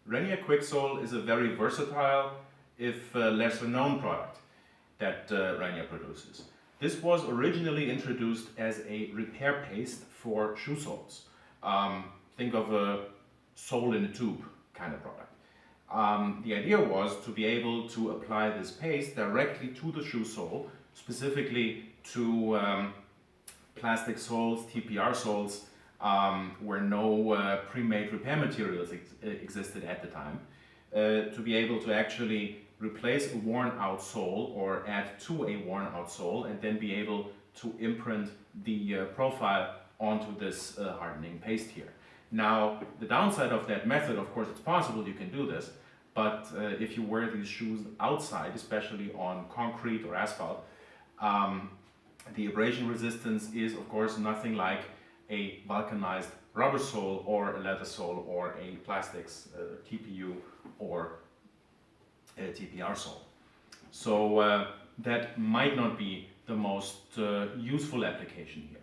Renia QuickSohl is a very versatile, if lesser known product that Renia produces. This was originally introduced as a repair paste for shoe soles. Think of a sole in a tube kind of product. The idea was to be able to apply this paste directly to the shoe sole, specifically to plastic soles, TPR soles, where no pre-made repair materials existed at the time, to be able to actually replace a worn out sole or add to a worn out sole and then be able to imprint the profile onto this hardening paste here. Now, the downside of that method, of course, it's possible you can do this, but if you wear these shoes outside, especially on concrete or asphalt, the abrasion resistance is, of course, nothing like a vulcanized rubber sole or a leather sole or a plastics TPU or a TPR sole. So that might not be the most useful application here.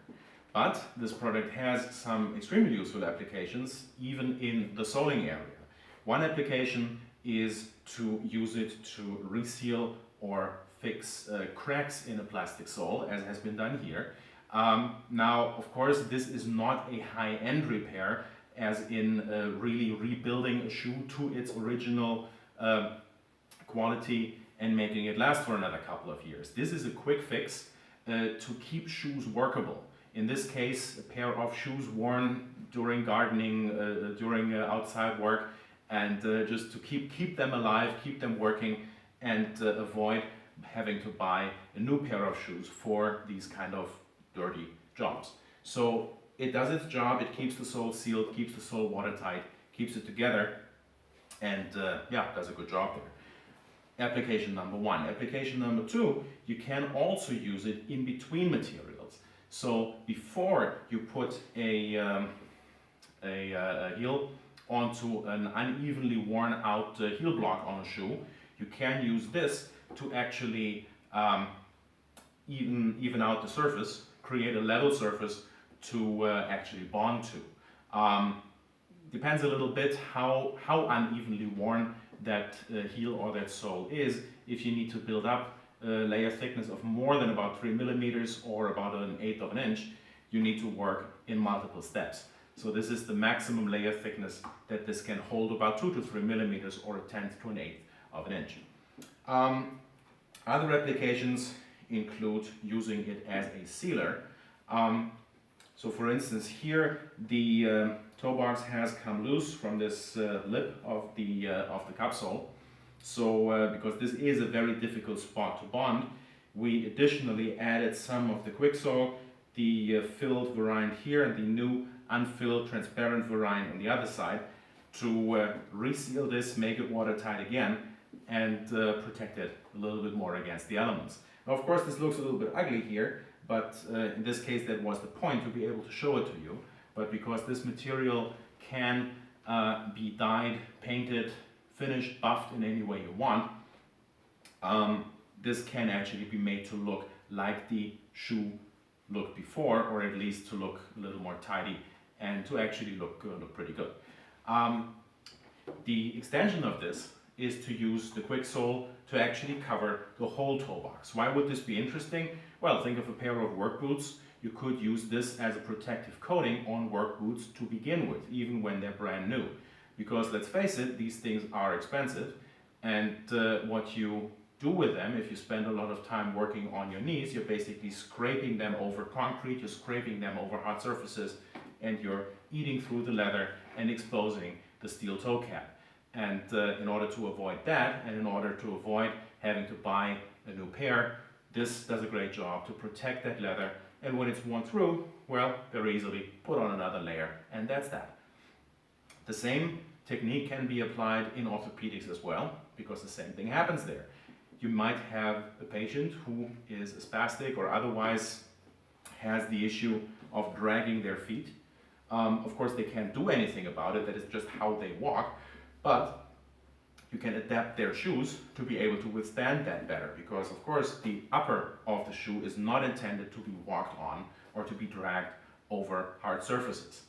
But this product has some extremely useful applications, even in the soling area. One application is to use it to reseal or fix cracks in a plastic sole, as has been done here. Now, of course, this is not a high-end repair, as in really rebuilding a shoe to its original quality and making it last for another couple of years. This is a quick fix to keep shoes workable. In this case, a pair of shoes worn during gardening, during outside work, and just to keep them alive, keep them working, and avoid having to buy a new pair of shoes for these kind of dirty jobs. So it does its job, it keeps the sole sealed, keeps the sole watertight, keeps it together, and yeah, does a good job there. Application number one. Application number two, you can also use it in between materials. So before you put a heel onto an unevenly worn out heel block on a shoe, you can use this to actually even out the surface, create a level surface to actually bond to. Depends a little bit how unevenly worn that heel or that sole is. If you need to build up a layer thickness of more than about 3 millimeters or about 1/8 of an inch, you need to work in multiple steps. So this is the maximum layer thickness that this can hold, about 2 to 3 millimeters or 1/10 to 1/8 of an inch. Other applications include using it as a sealer. So for instance, here the toe box has come loose from this lip of the cupsole. So because this is a very difficult spot to bond, we additionally added some of the QuickSohl, the filled variant here and the new unfilled transparent variant on the other side, to reseal this, make it watertight again, and protect it a little bit more against the elements. Now, of course, this looks a little bit ugly here, but in this case that was the point, to be able to show it to you. But because this material can be dyed, painted, finished, buffed in any way you want, this can actually be made to look like the shoe looked before, or at least to look a little more tidy and to actually look pretty good. The extension of this is to use the QuickSohl to actually cover the whole toe box. Why would this be interesting? Well, think of a pair of work boots. You could use this as a protective coating on work boots to begin with, even when they're brand new. Because let's face it, these things are expensive, and what you do with them, if you spend a lot of time working on your knees, you're basically scraping them over concrete, you're scraping them over hard surfaces, and you're eating through the leather and exposing the steel toe cap. And in order to avoid that, and in order to avoid having to buy a new pair, this does a great job to protect that leather, and when it's worn through, well, very easily put on another layer, and that's that. The same technique can be applied in orthopedics as well, because the same thing happens there. You might have a patient who is a spastic or otherwise has the issue of dragging their feet. Of course, they can't do anything about it, that is just how they walk, but you can adapt their shoes to be able to withstand that better, because of course the upper of the shoe is not intended to be walked on or to be dragged over hard surfaces,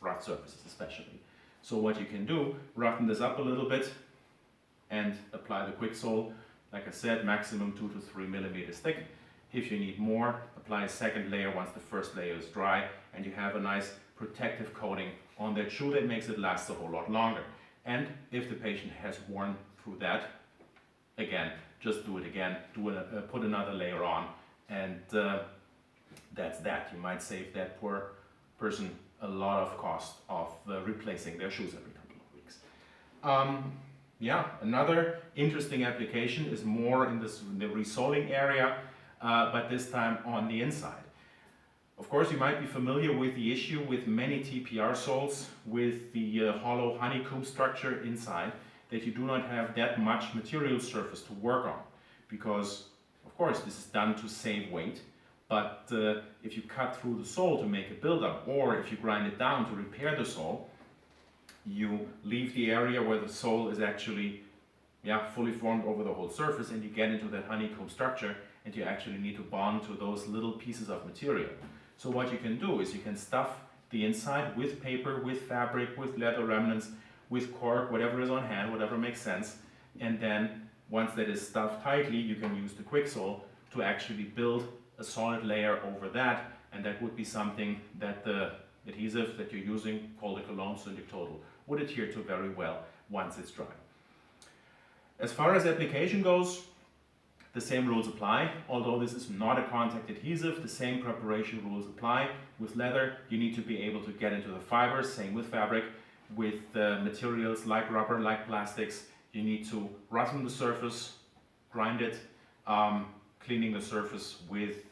rough surfaces especially. So what you can do, roughen this up a little bit and apply the QuickSohl. Like I said, maximum 2 to 3 millimeters thick. If you need more, apply a second layer once the first layer is dry, and you have a nice protective coating on that shoe that makes it last a whole lot longer. And if the patient has worn through that, again, just do it again, put another layer on, and that's that. You might save that poor person a lot of cost of replacing their shoes every couple of weeks. Yeah, another interesting application is more in the resoling area, but this time on the inside. Of course, you might be familiar with the issue with many TPR soles with the hollow honeycomb structure inside, that you do not have that much material surface to work on, because of course this is done to save weight, but if you cut through the sole to make a buildup, or if you grind it down to repair the sole, you leave the area where the sole is actually fully formed over the whole surface, and you get into that honeycomb structure, and you actually need to bond to those little pieces of material. So what you can do is you can stuff the inside with paper, with fabric, with leather remnants, with cork, whatever is on hand, whatever makes sense, and then once that is stuffed tightly, you can use the QuickSohl to actually build a solid layer over that, and that would be something that the adhesive that you're using, called the Cologne Syndic Total, would adhere to very well once it's dry. As far as application goes, the same rules apply. Although this is not a contact adhesive, the same preparation rules apply. With leather, you need to be able to get into the fibers, same with fabric. With materials like rubber, like plastics, you need to roughen the surface, grind it, cleaning the surface with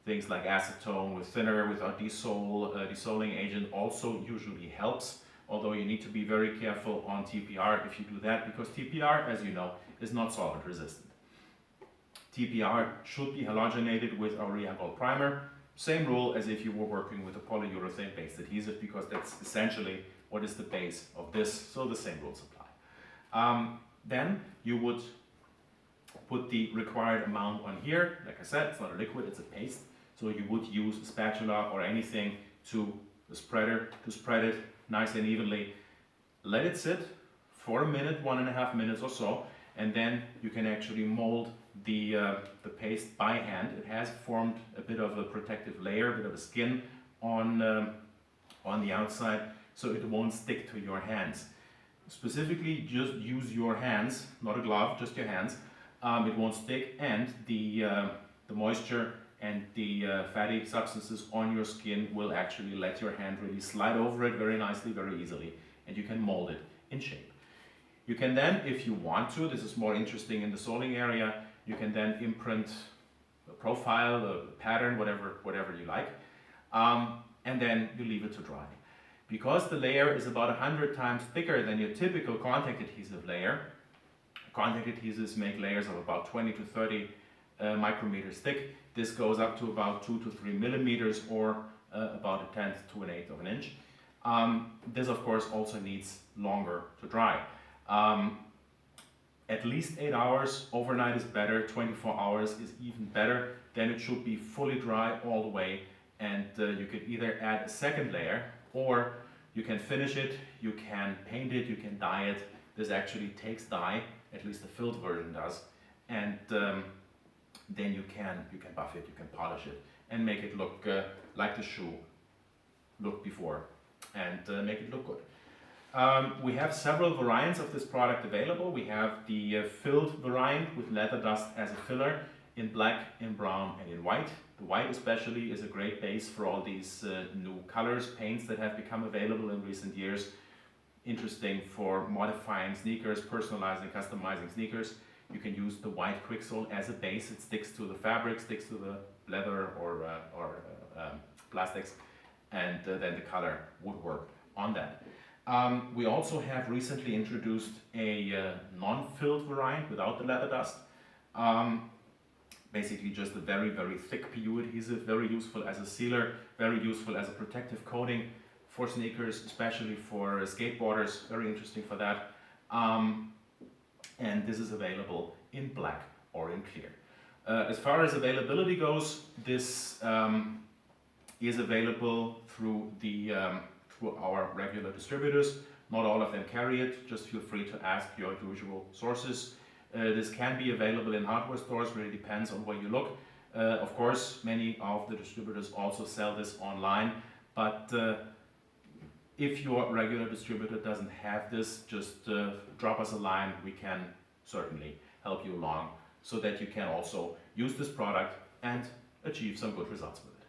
things like acetone, with thinner, with our desoling agent also usually helps. Although you need to be very careful on TPR if you do that, because TPR, as you know, is not solvent resistant. TPR should be halogenated with our Renia primer. Same rule as if you were working with a polyurethane based adhesive, because that's essentially what is the base of this, so the same rules apply. Then you would put the required amount on here. Like I said, it's not a liquid, it's a paste. So you would use a spatula or anything to spread it nice and evenly. Let it sit for a minute, 1.5 minutes or so, and then you can actually mold the paste by hand. It has formed a bit of a protective layer, a bit of a skin on the outside, so it won't stick to your hands. Specifically, just use your hands, not a glove, just your hands. It won't stick, and the moisture and the fatty substances on your skin will actually let your hand really slide over it very nicely, very easily, and you can mold it in shape. You can then, if you want to, this is more interesting in the soling area, you can then imprint a profile, a pattern, whatever you like, and then you leave it to dry. Because the layer is about 100 times thicker than your typical contact adhesive layer, contact adhesives make layers of about 20 to 30 micrometers thick. This goes up to about 2 to 3 millimeters, or about 1/10 to 1/8 of an inch. This of course also needs longer to dry. At least 8 hours, overnight is better, 24 hours is even better. Then it should be fully dry all the way, and you could either add a second layer, or you can finish it, you can paint it, you can dye it. This actually takes dye, at least the filled version does, and then you can buff it, you can polish it, and make it look like the shoe looked before, and make it look good. We have several variants of this product available. We have the filled variant with leather dust as a filler in black, in brown, and in white. The white especially is a great base for all these new colors, paints that have become available in recent years. Interesting for modifying sneakers, personalizing, customizing sneakers. You can use the white QuickSohl as a base. It sticks to the fabric, sticks to the leather or plastics, and then the color would work on that. We also have recently introduced a non-filled variant without the leather dust. Basically just a very, very thick PU adhesive, very useful as a sealer, very useful as a protective coating for sneakers, especially for skateboarders, very interesting for that. And this is available in black or in clear. As far as availability goes, this is available through through our regular distributors. Not all of them carry it, just feel free to ask your usual sources. This can be available in hardware stores, really depends on where you look. Of course, many of the distributors also sell this online, but if your regular distributor doesn't have this, just drop us a line. We can certainly help you along so that you can also use this product and achieve some good results with it.